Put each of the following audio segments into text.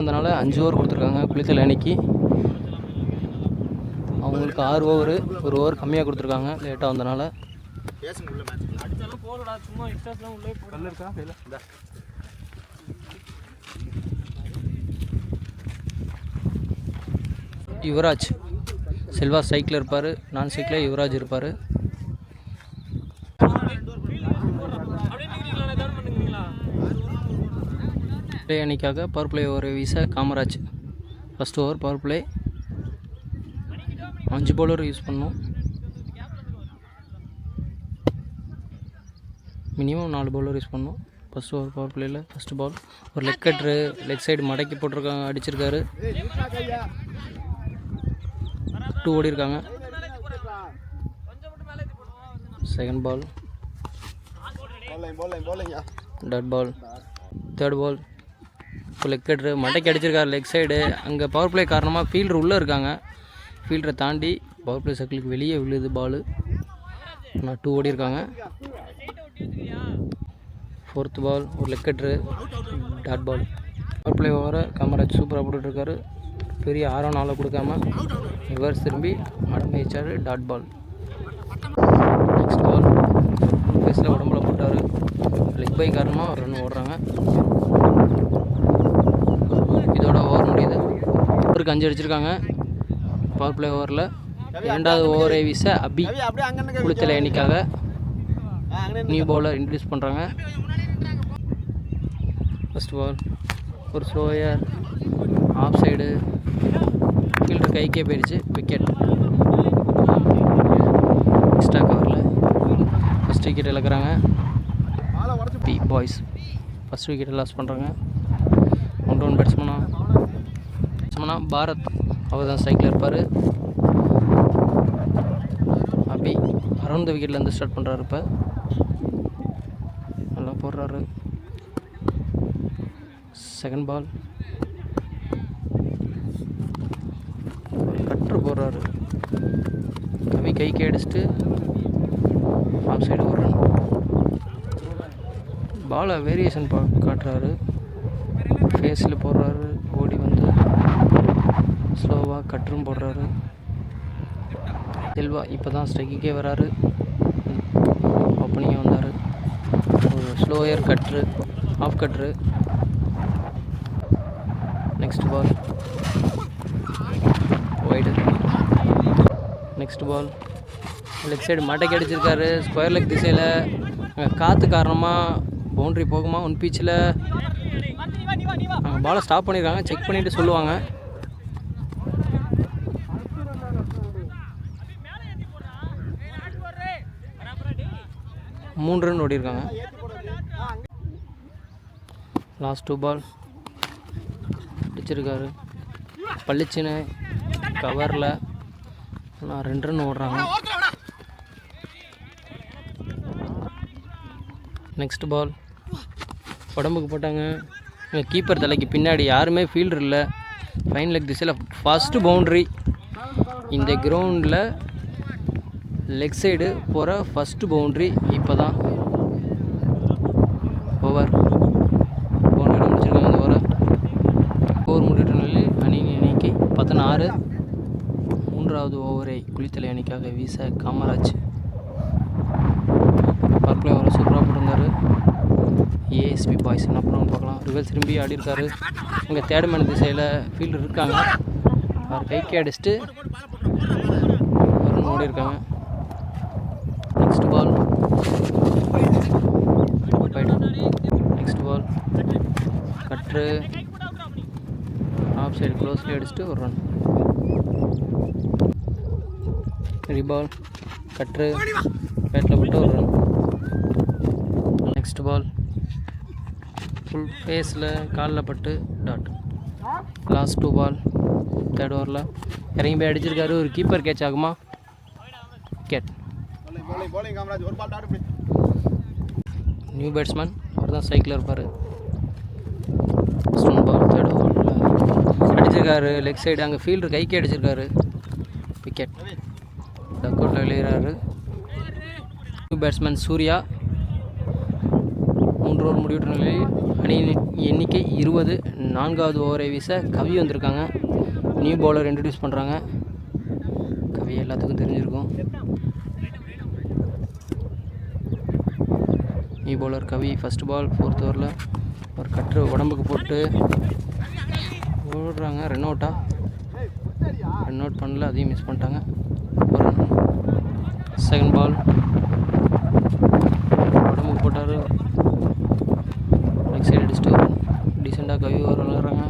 அதனால் 5 ஓவர் கொடுத்துருக்காங்க குளித்தலை அன்னைக்கு. அவங்களுக்கு 6 ஓவரு, ஒரு ஓவர் கம்மியாக கொடுத்துருக்காங்க லேட்டாக வந்தனால. யுவராஜ் செல்வா சைக்கிள் இருப்பார், நான் சைக்கிளில் யுவராஜ் இருப்பார். பிளே அணிக்காக பவர் பிளே ஓவர் வீச Kamaraj. First over power play 5 bowler use பண்ணோம். மினிமம் 4 பவுலர் யூஸ் பண்ணோம் ஃபஸ்ட் ஓவர் பவர் பிளேயில். ஃபஸ்ட்டு பால் ஒரு லெக் கட்ரு, லெக் சைடு மடக்கி போட்டிருக்காங்க, அடிச்சிருக்காரு. 2 ஓடி இருக்காங்க. Second ball dot ball. Third ball leg கட்ரு மடக்கி அடிச்சிருக்காரு லெக் சைடு. அங்கே பவர் பிளே காரணமாக ஃபீல்டர் உள்ளே இருக்காங்க, ஃபீல்டரை தாண்டி பவர் பிளே சர்க்கிளுக்கு வெளியே விழுது பால். ஆனால் 2 ஓடி இருக்காங்க. ஃபோர்த் பால் ஒரு leg cutter, dot ball. Power play ஓவரை காமராஜ் சூப்பராக போட்டுட்ருக்காரு. பெரிய 6-4 கொடுக்காம ரிவர்ஸ் திரும்பி மடம் வச்சார், டாட் பால். நெக்ஸ்ட் பால் ஃபேஸில் உடம்புல போட்டார், லெக் பை காரணமாக ஒரு ரன் ஓடுறாங்க. இதோட ஓவர் முடியுது. ஓவருக்கு 5 அடிச்சிருக்காங்க பவர் பிளே ஓவரில். 2வது ஓவரை வீச அபி குளித்தலை அணிக்காக நியூ பவுலர் இன்ட்ரடியூஸ் பண்ணுறாங்க. ஃபஸ்ட் பால் ஒரு ஸ்லோயர் ஆஃப் சைடு, ஃபீல்டர் கைக்கே போயிடுச்சு, விக்கெட். எக்ஸ்ட்ரா கவரில் ஃபஸ்ட் விக்கெட் இழக்கிறாங்க. பி பாய்ஸ் ஃபஸ்ட் விக்கெட்டை லாஸ் பண்ணுறாங்க. 1 பேட்ஸ்மேனா பாரத், அவர் தான் ஸ்ட்ரைக்கில் இருப்பார். அபி அரௌண்ட் த விக்கெட்லேருந்து ஸ்டார்ட் பண்ணுறாரு. இப்போ நல்லா போடுறாரு. செகண்ட் பால் கட்ரு போடுறாரு, கவி கைக்கு அடிச்சுட்டு ஆஃப் சைடு ஒரு ரன். பாலை வேரியேஷன் காட்டுறாரு, ஃபேஸில் போடுறாரு, ஓடி வந்து ஸ்லோவாக கட்ரும் போடுறாரு. செல்வா இப்போ தான் ஸ்ட்ரைக்குக்கே வராரு, ஓப்பனிங்கே வந்தார். ஒரு ஸ்லோயர் கட்ரு, ஆஃப் கட்ரு. Next ball wide. Next ball leg side மடக்கி அடிச்சிருக்காரு, ஸ்கொயர் லெக் திசையில். காற்று காரணமாக பவுண்ட்ரி போகுமா ஒன் பீச்சில். அங்கே பாலை ஸ்டாப் பண்ணியிருக்காங்க, செக் பண்ணிவிட்டு சொல்லுவாங்க. மூணு ரன் ஓடிருக்காங்க. லாஸ்ட் 2 பால் அடிச்சிருக்காரு, பளிச்சுன்னு கவரில். ஆனால் 2 ரன் ஓடுறாங்க. நெக்ஸ்ட் பால் உடம்புக்கு போட்டாங்க. கீப்பர் தலைக்கு பின்னாடி யாருமே ஃபீல்டர் இல்லை. ஃபைன் லெக் திசையில் ஃபஸ்ட்டு பவுண்ட்ரி. இந்த கிரவுண்டில் லெக் சைடு போகிற ஃபஸ்ட்டு பவுண்ட்ரி. இப்போ தான் ஓவர் பவுண்ட்ரி முடிச்சிருக்காங்க. இந்த ஓவர் முடிகிற நிலையில் அணி எண்ணிக்கை 16. 3வது ஓவரை குளித்தலை அணிக்காக வீச காமராஜ். பவர் பிளே ஓவரை சூப்பராக போட்டிருந்தார். ஏஎஸ்பி பாய்ஸ் என்ன பண்ணுவோம்னு பார்க்கலாம். ரிவர்ஸ் திரும்பி ஆடி இருக்காரு. இங்கே தேர்ட் மேன் திசையில் ஃபீல்டர் இருக்காங்க, அவர் கைக்கு அடிச்சுட்டு ஒரு ஓடி இருக்காங்க. நெக்ஸ்ட் பால் நெக்ஸ்ட் பால் கட்ரு, ஆஃப் சைடு க்ளோஸ்லி அடிச்சுட்டு ஒரு ரன். பால் கட்ரு பேட்டில் போட்டு ஒரு ரன். நெக்ஸ்ட் பால் ஃபுல் ஃபேஸில் காலில் பட்டு டாட். லாஸ்ட் 2 பால் தேர்ட் ஓவரில் இறங்கி போய் அடிச்சிருக்காரு. ஒரு கீப்பர் கேட்ச் ஆகுமா? விக்கெட். நியூ பேட்ஸ்மேன், அவர் தான் ஸ்ட்ரைக்கில் இருப்பார். ஸ்டோன் பால் தேர்ட் ஓவரில் அடிச்சிருக்காரு லெக் சைடு. அங்கே ஃபீல்டர் கைக்கு அடிச்சிருக்காரு, விக்கெட். டக் அவுட்டில் விளையாடுறாரு. New batsman Surya. 3 ஓவர் முடிவுற்ற நிலையில் அணியின் எண்ணிக்கை 20. 4வது ஓவரை வீச கவி வந்திருக்காங்க. நியூ பவுலர் இன்ட்ரடியூஸ் பண்ணுறாங்க. கவி எல்லாத்துக்கும் தெரிஞ்சிருக்கும். நியூ பவுலர் கவி. ஃபஸ்ட் பால் 4th ஓவரில் ஒரு கட்ரு உடம்புக்கு போட்டு ஓடுறாங்க. ரன் அவுட்டா? ரன் அவுட் பண்ணல, அதையும் மிஸ் பண்ணிட்டாங்க. செகண்ட் பால் உடம்புக்கு போட்டார். லெக் சைடு அடிச்சுட்டு டீசெண்டாக கவி ஓவர் விளாட்றாங்க.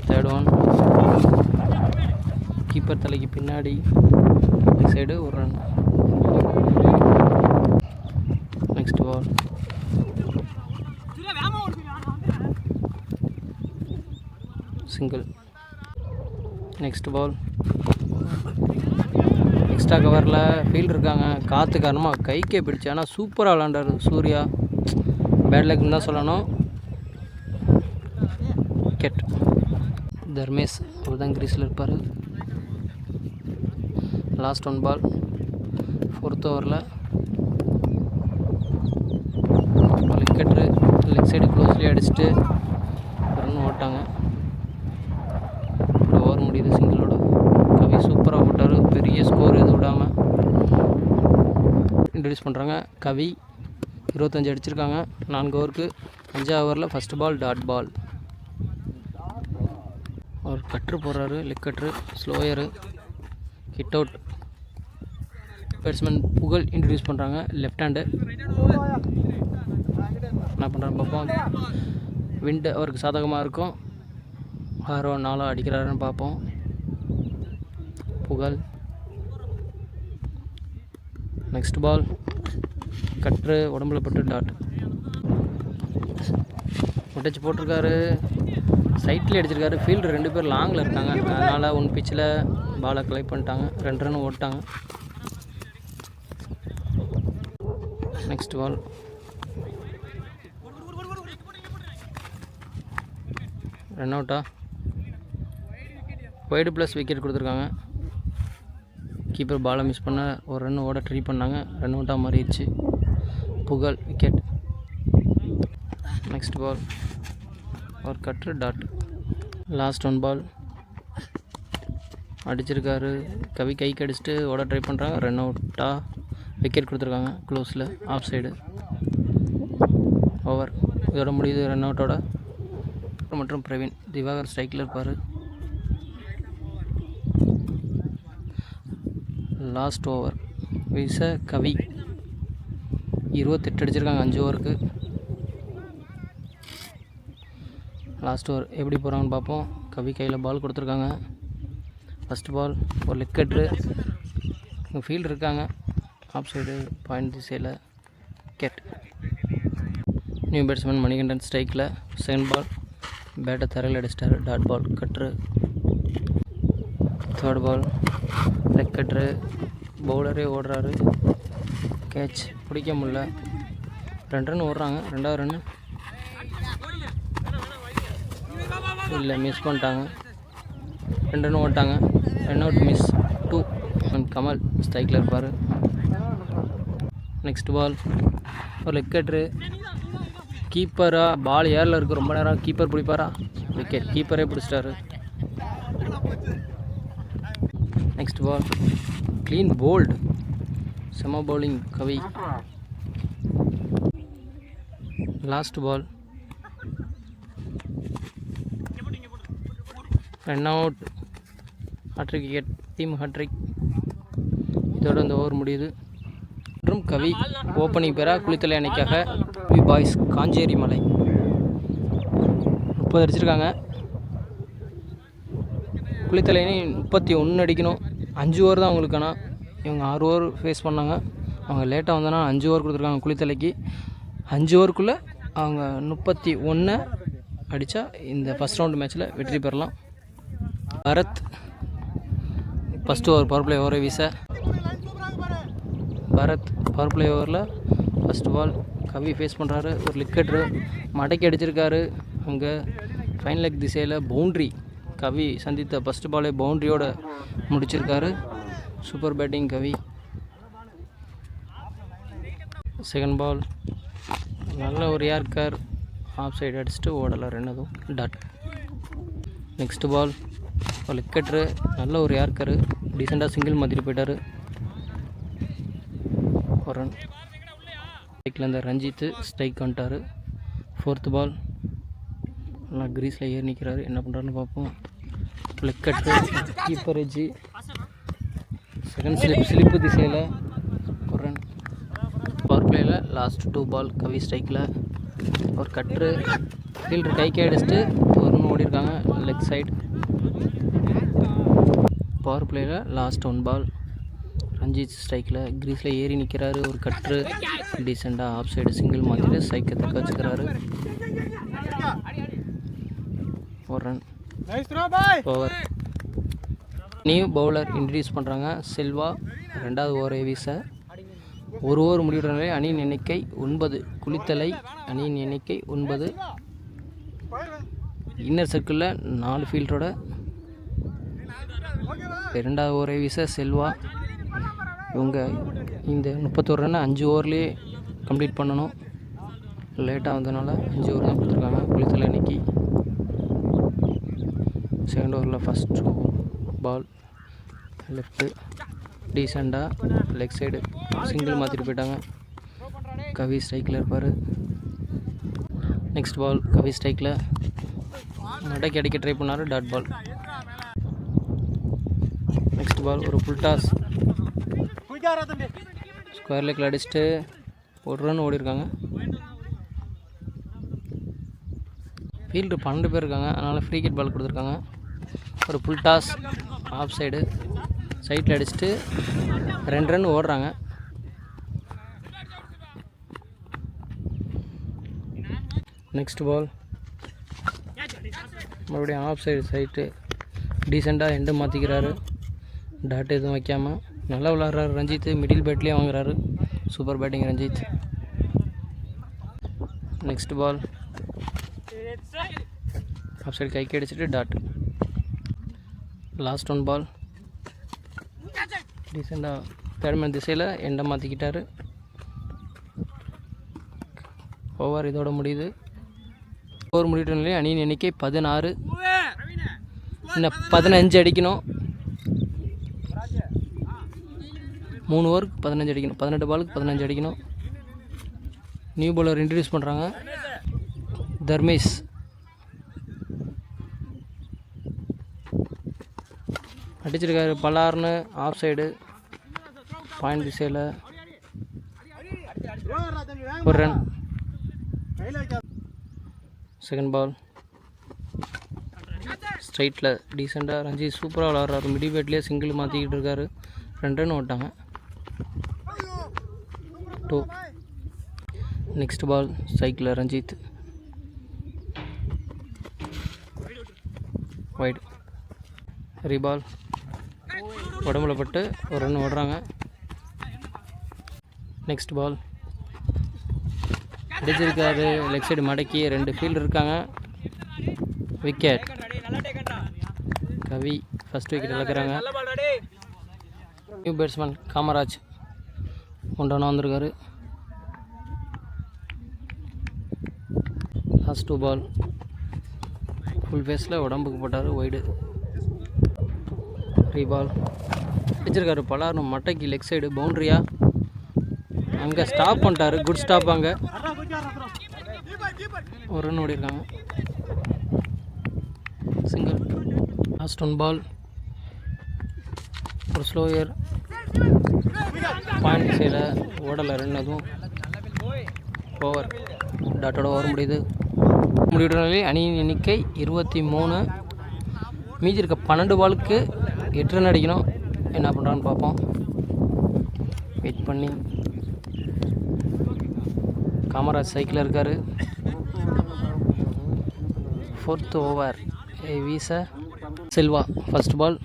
தேர்ட் ஒன் கீப்பர் தலைக்கு பின்னாடி லெக் சைடு ஒரு run. Next ball single. Next ball extra கவரில் ஃபீல்டு இருக்காங்க. காற்று காரணமாக கைக்கே பிடிச்சி. ஆனால் சூப்பராக விளாண்டார் சூர்யா. பேட் லக்னு தான் சொல்லணும். விக்கெட். தர்மேஷ் அவர் தான் கிரீஸில் இருப்பார். லாஸ்ட் 1 பால் 4th ஓவரில் விக்கெட்டு. லெக் சைடு க்ளோஸ்லேயே அடிச்சுட்டு ரன் ஓட்டாங்க. ஓவர் முடியுது சிங்கிளோட. கவி சூப்பராக போட்டார். பெரிய ஸ்கோர் எதுவும் விடாமல் இன்ட்ரடியூஸ் பண்ணுறாங்க. கவி 25 அடிச்சிருக்காங்க 4 ஓவருக்கு. 5வது ஓவரில் ஃபஸ்ட் பால் டாட் பால். அவர் கட்ரு போடுறாரு. Leg cutter slower hit out. Batsman Pugazh introduce பண்ணுறாங்க. Left hand. என்ன பண்ணுறாரு பார்ப்போம். விண்டு அவருக்கு சாதகமாக இருக்கும். 6 4 அடிக்கிறாருன்னு பார்ப்போம். புகழ். நெக்ஸ்ட் பால் கட்ரு உடம்புல பட்டு டாட். முட்டச்சு போட்டிருக்காரு. சைட்லேயே அடிச்சிருக்காரு. ஃபீல்டு 2 பேர் லாங்கில் இருக்காங்க. அதனால் 1 பிச்சில் பாலை கலெக்ட் பண்ணிட்டாங்க. 2 ரன் ஓட்டாங்க. நெக்ஸ்ட் பால் ரன் அவுட்டா? வைடு ப்ளஸ் விக்கெட் கொடுத்துருக்காங்க. கீப்பர் பாலை மிஸ் பண்ண ஒரு ரன் ஓட ட்ரை பண்ணாங்க. ரன் அவுட்டாக மாறிடுச்சு. புகழ் விக்கெட். நெக்ஸ்ட் பால் ஒரு கட்ரு டாட். லாஸ்ட் 1 பால் அடிச்சிருக்காரு. கவி கைக்கு அடிச்சுட்டு ஓட ட்ரை பண்ணுறாங்க. ரன் அவுட்டாக விக்கெட் கொடுத்துருக்காங்க. க்ளோஸில் ஆஃப் சைடு. ஓவர் இதோட முடியுது ரன் அவுட்டோட. மற்றும் பிரவீன். திவாகர் ஸ்ட்ரைக்கில் இருப்பார். லாஸ்ட் ஓவர் வீச கவி 28 அடிச்சிருக்காங்க 5 ஓவருக்கு. லாஸ்ட் ஓவர் எப்படி போகிறாங்கன்னு பார்ப்போம். கவி கையில் பால் கொடுத்துருக்காங்க. ஃபஸ்ட் பால் ஒரு லெக் கட்ரு. ஃபீல்டு இருக்காங்க. ஆஃப் சைடு பாயிண்ட் திசையில். விக்கெட். நியூ பேட்ஸ்மேன் மணிகண்டன் ஸ்ட்ரைக்கில். செகண்ட் பால் பேட்டை தரையில் அடிச்சிட்டாரு. Dot ball cutter. Third ball leg cutter. பவுலரே ஓடுறாரு. கேட்ச் பிடிக்க முடியல. 2 ரன் ஓடுறாங்க. 2வது ரன்னு இல்லை, மிஸ் பண்ணிட்டாங்க. 2 ரன் ஓட்டாங்க. Run out miss 2. கமல் ஸ்ட்ரைக்கில் இருப்பார். நெக்ஸ்ட் பால் ஒரு லெக் கட்ரு. கீப்பராக பால் ஏரில் இருக்குது. ரொம்ப நேரம் கீப்பர் பிடிப்பாரா? விக்கெட். கீப்பரே பிடிச்சிட்டாரு. Next ball clean bowled. செம bowling Kavi. Last ball run out. Hat-trick wicket. Team hat-trick. இதோட இந்த ஓவர் முடியுது. மற்றும் கவி ஓப்பனிங் பெற குளித்தலை அணிக்காக வி பாய்ஸ் காஞ்சேரி மலை 30 அடிச்சிருக்காங்க. குளித்தலை அணி 31 அடிக்கணும். 5 ஓவர் தான் அவங்களுக்கு. ஆனால் இவங்க 6 ஓவர் ஃபேஸ் பண்ணாங்க. அவங்க லேட்டாக வந்தோன்னா 5 ஓவர் கொடுத்துருக்காங்க குளித்தலைக்கு. 5 ஓவருக்குள்ளே அவங்க 31 அடித்தா இந்த ஃபஸ்ட் ரவுண்டு மேட்ச்சில் வெற்றி பெறலாம். Bharath first over power play ஓவரை வீச. பரத் பவர் பிளே ஓவரில் ஃபஸ்ட் பால் கவி ஃபேஸ் பண்ணுறாரு. ஒரு விக்கெட்டு மடக்கி அடிச்சிருக்காரு. அங்கே ஃபைன் லெக் திசையில் பவுண்ட்ரி. கவி சந்தித்த ஃபஸ்ட் பாலே பவுண்ட்ரியோடு முடிச்சிருக்காரு. Super batting Kavi. Second ball நல்ல ஒரு யார்கர். ஆஃப் சைடு அடிச்சுட்டு ஓடலை ரெண்டதும் டாட். நெக்ஸ்ட் பால் ஒரு விக்கெட்ரு, நல்ல ஒரு யார்க்கரு, டீசெண்டாக சிங்கிள் மாற்றிட்டு போயிட்டார். ஒரு ரன். ஸ்ட்ரைக்கில் இருந்த ரஞ்சித் ஸ்ட்ரைக் வந்துட்டார். ஃபோர்த்து பால் நல்லா க்ரீஸில் ஏறி நிற்கிறாரு, என்ன பண்ணுறாருன்னு பார்ப்போம். விக்கெட்ரு, கீப்பர் எஜ்ஜி, செகண்ட் ஸ்லிப்பு திசையில் ஒரு ரன். பவர் பிளேயில் லாஸ்ட் 2 பால் கவி ஸ்ட்ரைக்கில் ஒரு கட்ரு, ஃபீல்டர் கைக்கே அடிச்சுட்டு ஒரு ரன் ஓடிருக்காங்க லெக் சைடு. பவர் பிளேயில் லாஸ்ட் 1 பால் ரஞ்சித் ஸ்ட்ரைக்கில் க்ரீஸில் ஏறி நிற்கிறாரு, ஒரு கட்ரு, டீசெண்டாக ஆஃப் சைடு சிங்கிள் மாற்றிட்டு ஸ்ட்ரைக்கை தக்க வச்சுக்கிறாரு. ஒரு run. Over. New bowler introduce பண்ணுறாங்க செல்வா. 2வது ஓவரை வீச ஒரு ஓவர் முடிவுற நிலை அணியின் எண்ணிக்கை 9. குளித்தலை அணியின் எண்ணிக்கை 9. இன்னர் சர்க்கிளில் 4 ஃபீல்டரோட 2வது ஓவரை வீச செல்வா. இவங்க இந்த 31 ரன் 5 ஓவர்லேயே கம்ப்ளீட் பண்ணணும். லேட்டாக வந்ததுனால 5 ஓவர் தான் கொடுத்துருக்காங்க குளித்தலை அன்னைக்கு. செகண்ட் ஓவரில் ஃபஸ்ட் பால் லெஃப்ட்டு, டீசெண்டாக லெக் சைடு சிங்கிள் மாற்றிட்டு போயிட்டாங்க. கவி ஸ்ட்ரைக்கில் இருப்பார். நெக்ஸ்ட் பால் கவி ஸ்ட்ரைக்கில் மடக்கி அடிக்க ட்ரை பண்ணார், டாட் பால். நெக்ஸ்ட் பால் ஒரு ஃபுல் டாஸ், ஸ்கொயர் லெக்கில் அடிச்சுட்டு ஒரு ரன் ஓடிருக்காங்க. ஃபீல்டு 12 பேர் இருக்காங்க, அதனால் ஃப்ரீ கிட் பால் கொடுத்துருக்காங்க. ஒரு ஃபுல் டாஸ் ஆஃப் சைடு சைட்டில் அடிச்சுட்டு 2 ரன் ஓடுறாங்க. நெக்ஸ்ட் பால் மறுபடியும் ஆஃப் சைடு சைட்டு டீசெண்டாக எண்டை மாற்றிக்கிறாரு, டாட் எதுவும் வைக்காமல். நல்லா விளாட்றாரு ரஞ்சித், மிடில் பேட்லேயே வாங்குறாரு, super batting Ranjith. Next ball off side கைக்கு அடிச்சுட்டு டாட். லாஸ்ட் 1 பால் டீசெண்டாக தேர்ட்மேன் திசையில் எண்டை மாற்றிக்கிட்டார். ஓவர் இதோட முடியுது. ஓவர் முடிகிற நிலையில் அணியின் எண்ணிக்கை 16. இன்னும் 15 அடிக்கணும். 3 ஓவருக்கு 15 அடிக்கணும். 18 பாலுக்கு 15 அடிக்கணும். நியூ பவுலர் இன்ட்ரடியூஸ் பண்ணுறாங்க தர்மேஷ். அடிச்சிருக்காரு பலார்னு ஆஃப் சைடு பாயிண்ட் திசையில் ஒரு ரன். செகண்ட் பால் ஸ்ட்ரைட்டில் டீசெண்டாக ரஞ்சித் சூப்பராக விளாட்றாரு, மிடி பேட்லேயே சிங்கிள் மாற்றிக்கிட்டு இருக்காரு, 2 ரன் ஓட்டாங்க. 2. நெக்ஸ்ட் பால் ஸ்ட்ரைக்கில் ரஞ்சித் வைட். ரீபால் உடம்புல பட்டு ஒரு ரன் ஓடுறாங்க. நெக்ஸ்ட் பால் அடிச்சிருக்காரு லெக் சைடு மடக்கி, 2 ஃபீல்டு இருக்காங்க, விக்கெட். கவி ஃபஸ்ட் விக்கெட் இழக்கிறாங்க. நியூ பேட்ஸ்மேன் காமராஜ் ஒன்றான வந்திருக்காரு. லாஸ்ட் 2 பால் ஃபுல் ஃபேஸில் உடம்புக்கு போட்டார், ஒய்டு. ரீபால் அடிச்சிருக்காரு பலார்னு மட்டைக்கு லெக் சைடு பவுண்ட்ரியா, அங்கே ஸ்டாப் பண்ணிட்டாரு, குட் ஸ்டாப். அங்கே ஒரு ரன் ஓடிருக்காங்க, சிங்கிள். லாஸ்ட் 1 பால் ஒரு ஸ்லோயர் பாயிண்ட் திசையில் ஓடலை, 2 அதுவும் ஓவர். டாட்டோட ஓவர் முடியுது. முடிவுற நிலையில் அணியின் எண்ணிக்கை 23. மீதி இருக்க 12 பாலுக்கு 8 ரன் அடிக்கணும். என்ன பண்ணுறான்னு பார்ப்போம், வெயிட் பண்ணி. காமராஜ் சைக்கிளில் இருக்கார். 4th ஓவர் வீச செல்வா. ஃபஸ்ட் பால்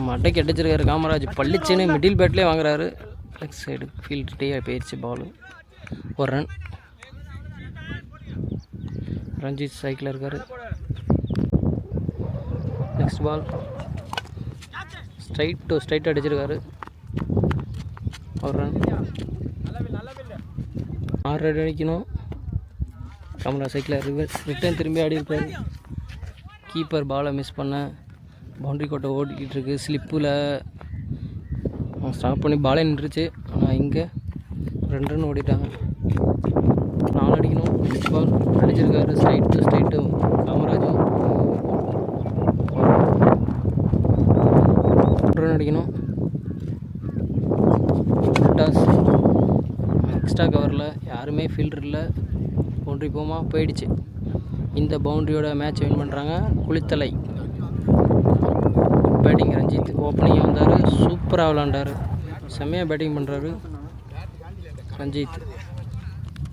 மட்டைக்கு அடிச்சிருக்காரு காமராஜ், பள்ளிச்சுன்னு மிடில் பேட்லேயே வாங்குறாரு, லெக் சைடு ஃபீல்டு போயிடுச்சு பால், ஒரு ரன். ரஞ்சித் சைக்கிளில் இருக்கார். நெக்ஸ்ட் பால் ஸ்ட்ரைட் அடிச்சிருக்காரு, ஒரு ரன். 6 ரன் அடிக்கணும். கமலா சைக்கிளில் ரிட்டர்ன் திரும்பி ஆடி இருப்பார். கீப்பர் பாலை மிஸ் பண்ண பவுண்ட்ரி கோட்டை ஓடிக்கிட்டு இருக்கு. ஸ்லிப்பில் ஸ்டாப் பண்ணி பாலே நின்றுச்சு. ஆனால் இங்கே 2 ரன் ஓடிட்டாங்க. 4 அடிக்கணும். பால் அடிச்சிருக்காரு. ஸ்ட்ரைட்டு காமராஜும் 1 ரன் அடிக்கணும். டாஸ் எக்ஸ்ட்ரா கவரில் யாருமே ஃபீல்டர் இல்லை. பவுண்ட்ரி போயிடுச்சு. இந்த பவுண்ட்ரியோட மேட்ச் வின் பண்ணுறாங்க குளித்தலை. பேட்டிங் ரஞ்சித் ஓப்பனிங்காக வந்தார். சூப்பராக விளாண்டார். செம்மையாக பேட்டிங் பண்ணுறாரு ரஞ்சித்.